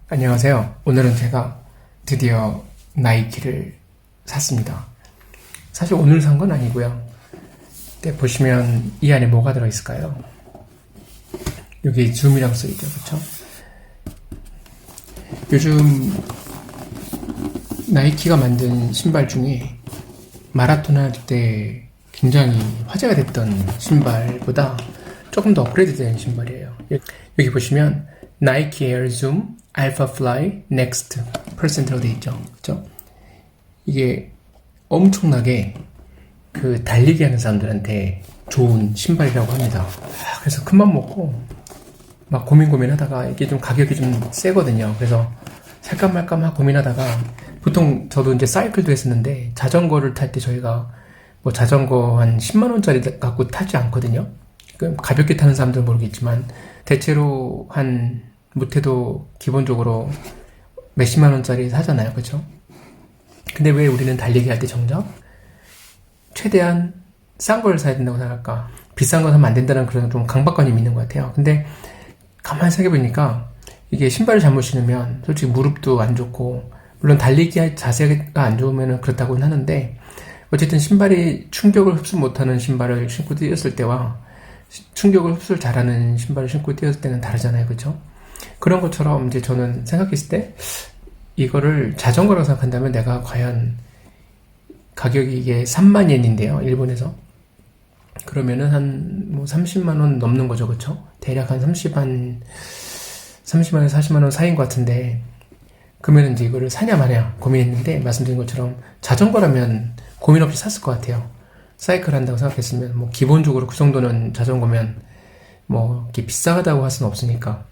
안녕하세요. 오늘은 제가 드디어 나이키를 샀습니다. 사실 오늘 산 건 아니고요. 근데 보시면 이 안에 뭐가 들어있을까요? 여기 줌이라고 써있죠, 그쵸? 요즘 나이키가 만든 신발 중에 마라톤 할 때 굉장히 화제가 됐던 신발보다 조금 더 업그레이드 된 신발이에요. 여기 보시면 나이키 에어 줌 알파 플라이 넥스트 퍼센트로 되어 있죠. 그죠? 이게 엄청나게 그 달리기 하는 사람들한테 좋은 신발이라고 합니다. 그래서 큰맘 먹고 막 고민하다가 이게 좀 가격이 좀 세거든요. 그래서 살까 말까 막 고민하다가 보통 저도 이제 사이클도 했었는데 자전거를 탈 때 저희가 뭐 자전거 한 10만원짜리 갖고 타지 않거든요. 가볍게 타는 사람들은 모르겠지만 대체로 한 못해도 기본적으로 몇십만원짜리 사잖아요. 그쵸? 근데 왜 우리는 달리기 할 때 정작 최대한 싼 걸 사야 된다고 생각할까? 비싼 거 사면 안 된다는 그런 좀 강박관념이 있는 것 같아요. 근데 가만히 생각해보니까 이게 신발을 잘못 신으면 솔직히 무릎도 안 좋고, 물론 달리기 할 자세가 안 좋으면 그렇다고는 하는데, 어쨌든 신발이 충격을 흡수 못하는 신발을 신고 뛰었을 때와 충격을 흡수를 잘하는 신발을 신고 뛰었을 때는 다르잖아요. 그쵸? 그런 것처럼 이제 저는 생각했을 때 이거를 자전거라고 생각한다면 내가 과연 가격이 이게 3만 옌인데요. 일본에서. 그러면은 한 뭐 30만원 넘는 거죠. 그쵸? 대략 한 30만원, 40만원 사이인 것 같은데, 그러면 이제 이거를 사냐 마냐 고민했는데, 말씀드린 것처럼 자전거라면 고민 없이 샀을 것 같아요. 사이클 한다고 생각했으면 뭐 기본적으로 그 정도는 자전거면 뭐 이렇게 비싸다고 할 수는 없으니까.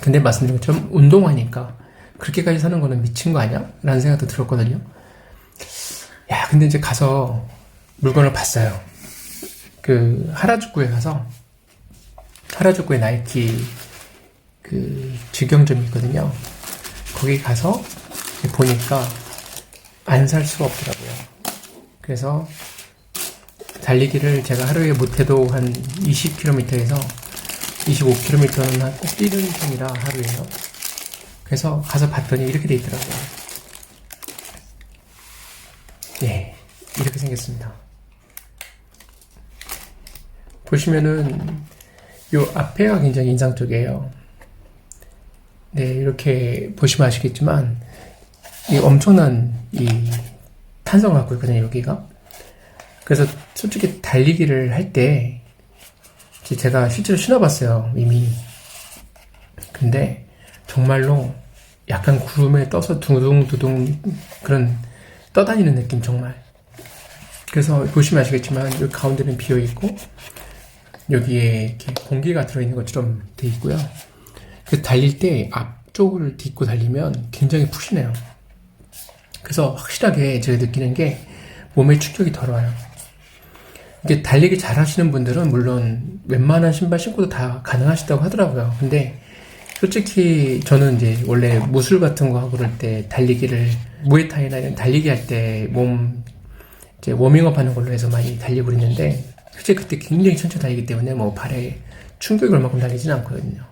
근데 말씀드린 것처럼 운동하니까 그렇게까지 사는 거는 미친 거 아니야? 라는 생각도 들었거든요. 야, 근데 이제 가서 물건을 봤어요. 그 하라주쿠에 가서, 하라주쿠에 나이키 그 직영점이 있거든요. 거기 가서 보니까 안 살 수가 없더라고요. 그래서 달리기를 제가 하루에 못해도 한 20km에서 25km는 꼭 뛰는 편이라 하루에요. 그래서 가서 봤더니 이렇게 돼 있더라고요. 예, 이렇게 생겼습니다. 보시면은 요 앞에가 굉장히 인상적이에요. 네, 이렇게 보시면 아시겠지만 이 엄청난 이 탄성을 갖고 있거든요, 여기가. 그래서 솔직히 달리기를 할 때 제가 실제로 신어봤어요, 이미. 근데 정말로 약간 구름에 떠서 두둥두둥 그런 떠다니는 느낌, 정말. 그래서 보시면 아시겠지만 여기 가운데는 비어있고 여기에 이렇게 공기가 들어있는 것처럼 돼 있고요. 그래서 달릴 때 앞쪽을 딛고 달리면 굉장히 푸시네요. 그래서 확실하게 제가 느끼는 게 몸에 충격이 덜 와요. 이게 달리기 잘 하시는 분들은 물론 웬만한 신발 신고도 다 가능하시다고 하더라고요. 근데 솔직히 저는 이제 원래 무술 같은 거 하고 그럴 때 달리기를, 무에타이나 이런 달리기 할 때 몸 이제 워밍업 하는 걸로 해서 많이 달리고 그랬는데, 솔직히 그때 굉장히 천천히 달리기 때문에 뭐 발에 충격이 얼마큼 달리지는 않거든요.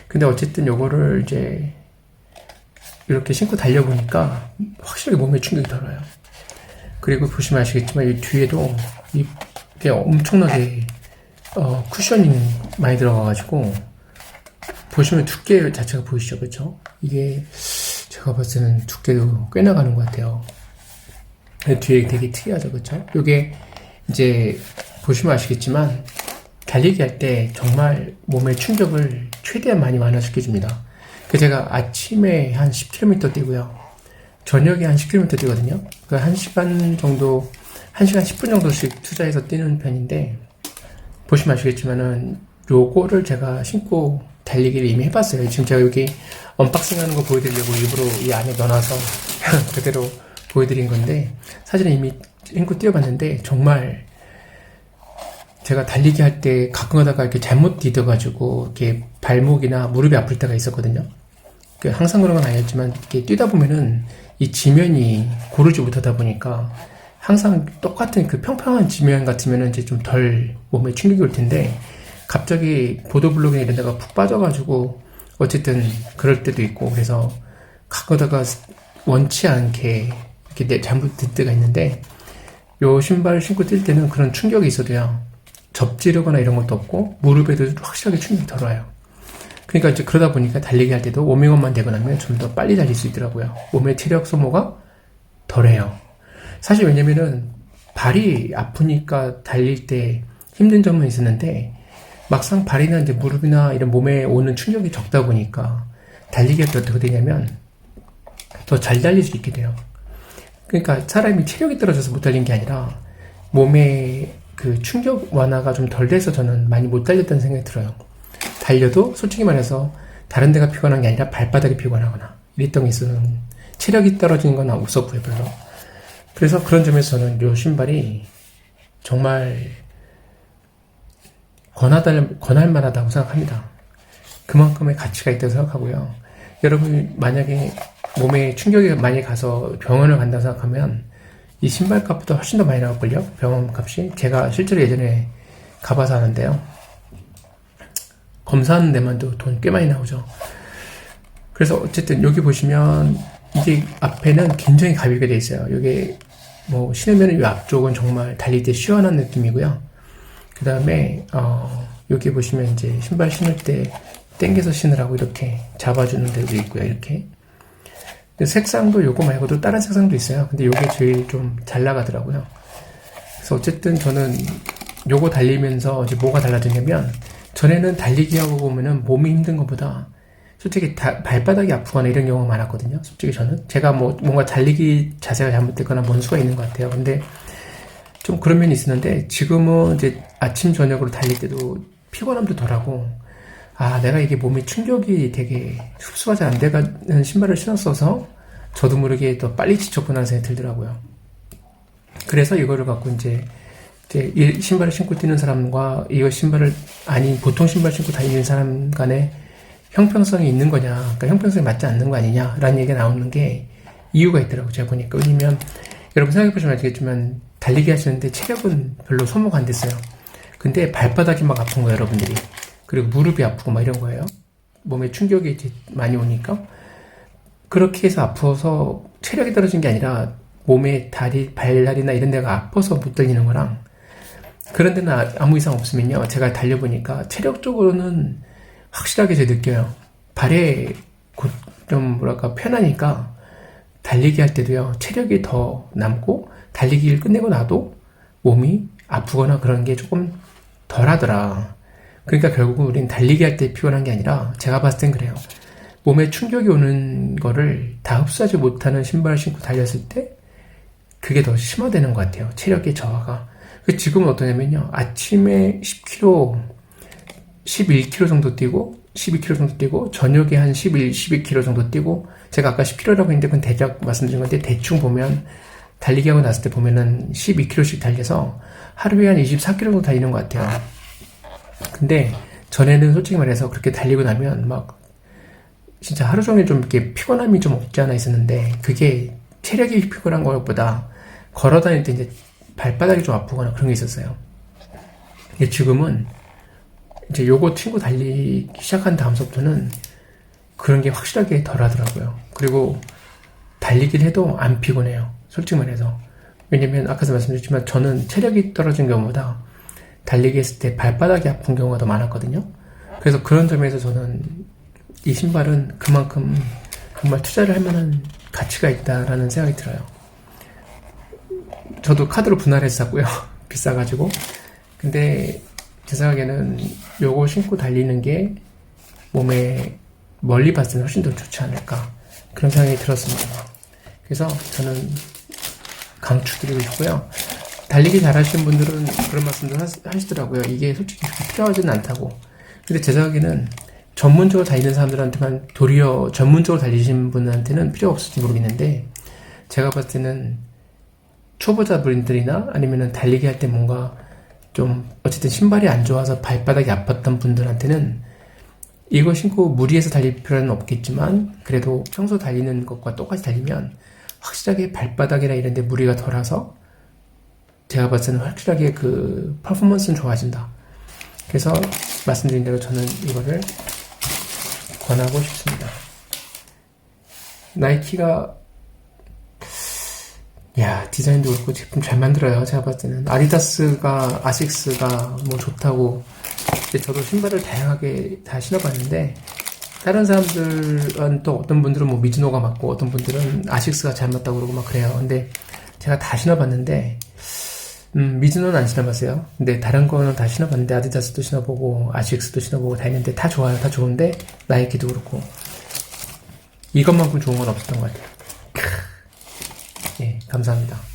근데 어쨌든 요거를 이제 이렇게 신고 달려보니까 확실하게 몸에 충격이 덜 와요. 그리고 보시면 아시겠지만 이 뒤에도 이게 엄청나게 쿠셔닝 많이 들어가가지고 보시면 두께 자체가 보이시죠, 그렇죠? 이게 제가 봤을 때는 두께도 꽤 나가는 것 같아요. 뒤에 되게 특이하죠, 그렇죠? 이게 이제 보시면 아시겠지만 달리기 할 때 정말 몸의 충격을 최대한 많이 완화시켜줍니다. 제가 아침에 한 10km 뛰고요. 저녁에 한 10km 뛰거든요. 그 1시간 정도, 1시간 10분 정도씩 투자해서 뛰는 편인데, 보시면 아시겠지만은 요거를 제가 신고 달리기를 이미 해봤어요. 지금 제가 여기 언박싱 하는 거 보여드리려고 일부러 이 안에 넣어놔서 그대로 보여드린 건데, 사실은 이미 신고 뛰어봤는데 정말 제가 달리기 할 때 가끔 가다가 이렇게 잘못 디뎌가지고 이렇게 발목이나 무릎이 아플 때가 있었거든요. 항상 그런 건 아니었지만 이렇게 뛰다 보면은 이 지면이 고르지 못하다 보니까 항상 똑같은 그 평평한 지면 같으면은 이제 좀 덜 몸에 충격이 올 텐데, 갑자기 보도블록이나 이런 데가 푹 빠져가지고 어쨌든 그럴 때도 있고, 그래서 가끔가다가 원치 않게 이렇게 잘못 들 때가 있는데, 요 신발 신고 뛸 때는 그런 충격이 있어도요, 접지르거나 이런 것도 없고 무릎에도 확실하게 충격이 덜 와요. 그러니까 이제 그러다 보니까 달리기 할 때도 워밍업만 되고 나면 좀 더 빨리 달릴 수 있더라고요. 몸의 체력 소모가 덜해요. 사실 왜냐면은 발이 아프니까 달릴 때 힘든 점은 있었는데, 막상 발이나 이제 무릎이나 이런 몸에 오는 충격이 적다 보니까 달리기 할 때 어떻게 되냐면 더 잘 달릴 수 있게 돼요. 그러니까 사람이 체력이 떨어져서 못 달린 게 아니라 몸에 그 충격 완화가 좀 덜 돼서 저는 많이 못 달렸다는 생각이 들어요. 달려도 솔직히 말해서 다른 데가 피곤한 게 아니라 발바닥이 피곤하거나 이랬던 게 있어서는 체력이 떨어지는 건 없었고요, 별로. 그래서 그런 점에서 저는 이 신발이 정말 권할 만하다고 생각합니다. 그만큼의 가치가 있다고 생각하고요. 여러분이 만약에 몸에 충격이 많이 가서 병원을 간다고 생각하면 이 신발 값보다 훨씬 더 많이 나올걸요? 병원 값이. 제가 실제로 예전에 가봐서 하는데요. 검사하는 데만도 돈 꽤 많이 나오죠. 그래서 어쨌든 여기 보시면 이게 앞에는 굉장히 가볍게 돼 있어요. 이게 뭐 신으면 이 앞쪽은 정말 달릴 때 시원한 느낌이고요. 그 다음에 여기 보시면 이제 신발 신을 때 당겨서 신으라고 이렇게 잡아주는 데도 있고요. 이렇게. 색상도 요거 말고도 다른 색상도 있어요. 근데 요게 제일 좀 잘 나가더라고요. 그래서 어쨌든 저는 요거 달리면서 이제 뭐가 달라졌냐면, 전에는 달리기 하고 보면은 몸이 힘든 것보다 솔직히 발바닥이 아프거나 이런 경우가 많았거든요. 솔직히 저는 제가 뭐 뭔가 달리기 자세가 잘못됐거나 뭔 수가 있는 것 같아요. 근데 좀 그런 면이 있었는데, 지금은 이제 아침 저녁으로 달릴 때도 피곤함도 덜하고, 내가 이게 몸에 충격이 되게 흡수가 잘 안 돼가는 신발을 신었어서 저도 모르게 더 빨리 지쳤구나 하는 생각이 들더라고요. 그래서 이거를 갖고 이제 이 신발을 신고 뛰는 사람과 이거 신발을 아닌 보통 신발 신고 다니는 사람 간에 형평성이 있는 거냐, 그러니까 형평성이 맞지 않는 거 아니냐라는 얘기가 나오는 게 이유가 있더라고요. 제가 보니까. 왜냐면 여러분 생각해보시면 알겠지만 달리기 하시는데 체력은 별로 소모가 안 됐어요. 근데 발바닥이 막 아픈 거예요, 여러분들이. 그리고 무릎이 아프고 막 이런 거예요. 몸에 충격이 이제 많이 오니까. 그렇게 해서 아파서 체력이 떨어진 게 아니라 몸에 다리, 발다리나 이런 데가 아파서 못 달리는 거랑, 그런 데는 아무 이상 없으면요, 제가 달려보니까 체력적으로는 확실하게 제가 느껴요. 발에 좀 뭐랄까 편하니까 달리기 할 때도요, 체력이 더 남고 달리기를 끝내고 나도 몸이 아프거나 그런 게 조금 덜 하더라. 그러니까 결국은 우린 달리기 할 때 피곤한 게 아니라, 제가 봤을 땐 그래요. 몸에 충격이 오는 거를 다 흡수하지 못하는 신발을 신고 달렸을 때 그게 더 심화되는 것 같아요. 체력의 저하가. 지금은 어떠냐면요, 아침에 10km, 11km 정도 뛰고 12km 정도 뛰고 저녁에 한 12km 정도 뛰고, 제가 아까 10km라고 했는데 그건 대략 말씀드린 건데, 대충 보면 달리기 하고 났을 때 보면은 12km씩 달려서 하루에 한 24km 정도 달리는 것 같아요. 근데 전에는 솔직히 말해서 그렇게 달리고 나면 막 진짜 하루 종일 좀 이렇게 피곤함이 좀 없지 않아 있었는데, 그게 체력이 피곤한 것보다 걸어 다닐 때 이제 발바닥이 좀 아프거나 그런 게 있었어요. 근데 지금은 이제 요거 친구 달리기 시작한 다음서부터는 그런 게 확실하게 덜 하더라고요. 그리고 달리기를 해도 안 피곤해요, 솔직히 말해서. 왜냐면 아까도 말씀드렸지만 저는 체력이 떨어진 경우보다 달리기 했을 때 발바닥이 아픈 경우가 더 많았거든요. 그래서 그런 점에서 저는 이 신발은 그만큼 정말 투자를 할 만한 가치가 있다라는 생각이 들어요. 저도 카드로 분할해서 샀고요. 비싸가지고. 근데 제 생각에는 요거 신고 달리는 게 몸에 멀리 봤을 때는 훨씬 더 좋지 않을까, 그런 생각이 들었습니다. 그래서 저는 강추드리고 싶고요. 달리기 잘하시는 분들은 그런 말씀도 하시더라고요. 이게 솔직히 필요하지는 않다고. 근데 제 생각에는 전문적으로 달리는 사람들한테만, 도리어 전문적으로 달리시는 분한테는 필요 없을지 모르겠는데, 제가 봤을 때는 초보자분들이나 아니면은 달리기 할 때 뭔가 좀 어쨌든 신발이 안 좋아서 발바닥이 아팠던 분들한테는 이거 신고 무리해서 달릴 필요는 없겠지만, 그래도 평소 달리는 것과 똑같이 달리면 확실하게 발바닥이나 이런 데 무리가 덜어서 제가 봤을 때는 확실하게 그 퍼포먼스는 좋아진다. 그래서 말씀드린 대로 저는 이거를 권하고 싶습니다. 나이키가 디자인도 그렇고 제품 잘 만들어요. 제가 봤을 때는 아디다스가 아식스가 뭐 좋다고. 근데 저도 신발을 다양하게 다 신어봤는데 다른 사람들은 또 어떤 분들은 뭐 미즈노가 맞고 어떤 분들은 아식스가 잘 맞다고 그러고 막 그래요. 근데 제가 다 신어봤는데 미즈노는 안 신어봤어요. 근데 다른 거는 다 신어봤는데 아디다스도 신어보고 아식스도 신어보고 다 했는데 다 좋아요. 다 좋은데 나이키도 그렇고 이것만큼 좋은 건 없었던 것 같아요. 예, 감사합니다.